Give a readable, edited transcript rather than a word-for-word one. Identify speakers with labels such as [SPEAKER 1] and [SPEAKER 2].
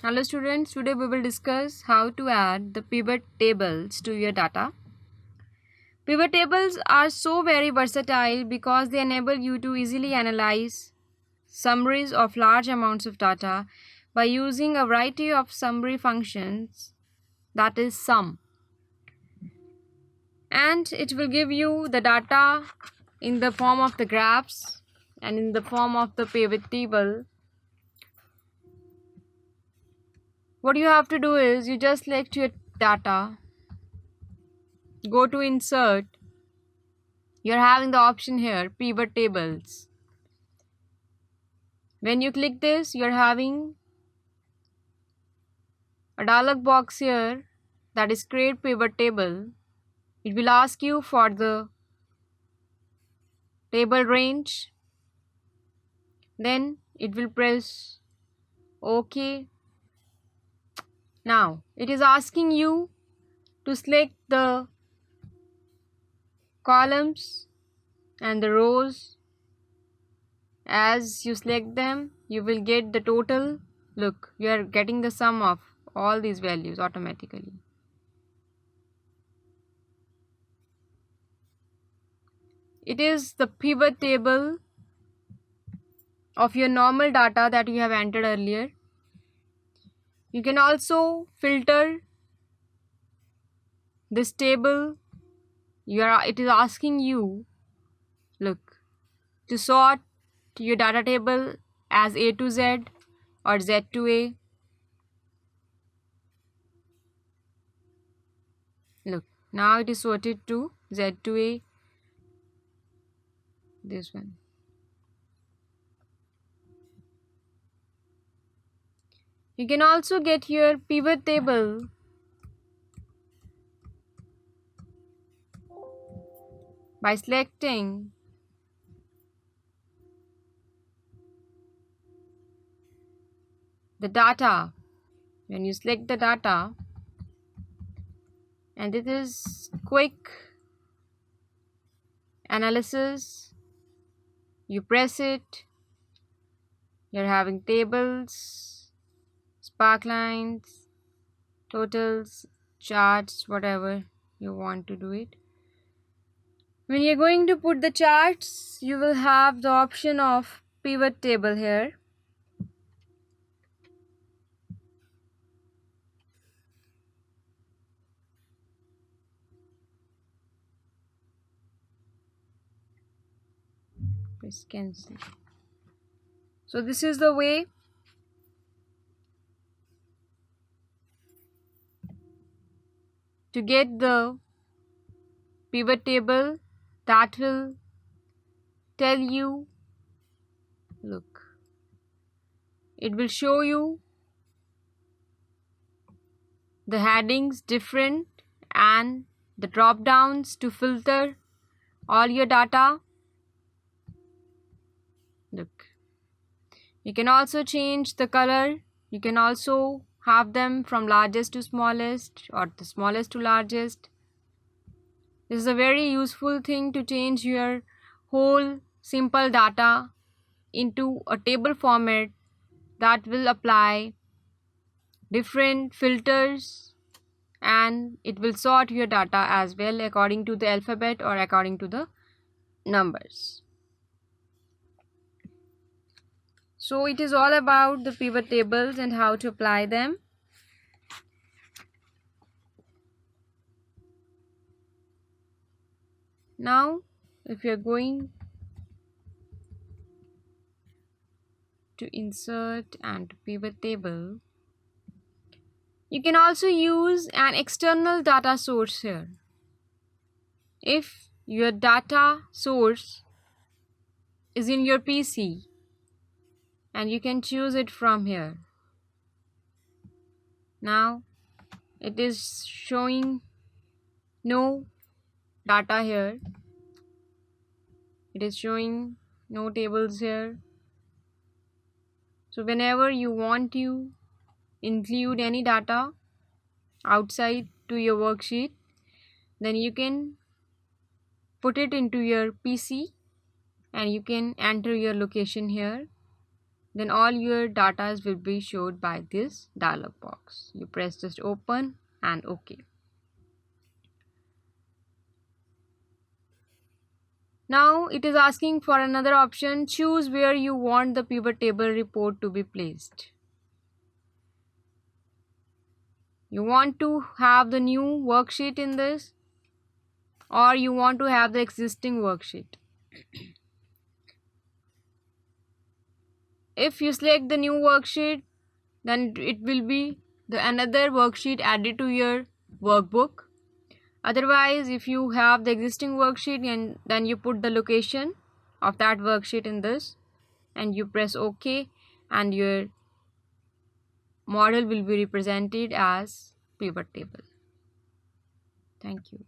[SPEAKER 1] Hello students, today we will discuss how to add the pivot tables to your data. Pivot tables are so very versatile because they enable you to easily analyze summaries of large amounts of data by using a variety of summary functions, that is sum. And it will give you the data in the form of the graphs and in the form of the pivot table. What you have to do is you just select your data, go to insert. You're having the option here, pivot tables. When you click this, you're having a dialog box here that is create pivot table. It will ask you for the table range. Then it will press OK. Now it is asking you to select the columns and the rows. As you select them, you will get the total. Look, you are getting the sum of all these values automatically. It is the pivot table of your normal data that you have entered earlier. You can also filter this table. It is asking you, look, to sort your data table as A to Z or Z to A. Look, now it is sorted to Z to A. This one. You can also get your pivot table by selecting the data. When you select the data, and it is quick analysis, you press it, you're having tables, spark lines, totals, charts, whatever you want to do it. When you're going to put the charts, you will have the option of pivot table here. Press cancel. So this is the way to get the pivot table that will tell you, look, it will show you the headings different and the drop downs to filter all your data. Look, you can also change the color. You can also have them from largest to smallest or the smallest to largest. This is a very useful thing to change your whole simple data into a table format that will apply different filters, and it will sort your data as well according to the alphabet or according to the numbers. So it is all about the pivot tables and how to apply them. Now, if you are going to insert and pivot table, you can also use an external data source here. If your data source is in your PC, and you can choose it from here. Now it is showing no data here. It is showing no tables here. So whenever you want to include any data outside to your worksheet, then you can put it into your PC and you can enter your location here. then all your data will be showed by this dialog box. You press just open and OK. Now it is asking for another option. Choose where you want the pivot table report to be placed. You want to have the new worksheet in this, or you want to have the existing worksheet. If you select the new worksheet, then it will be another worksheet added to your workbook. Otherwise, if you have the existing worksheet, and then you put the location of that worksheet in this and you press OK, and your model will be represented as pivot table. Thank you.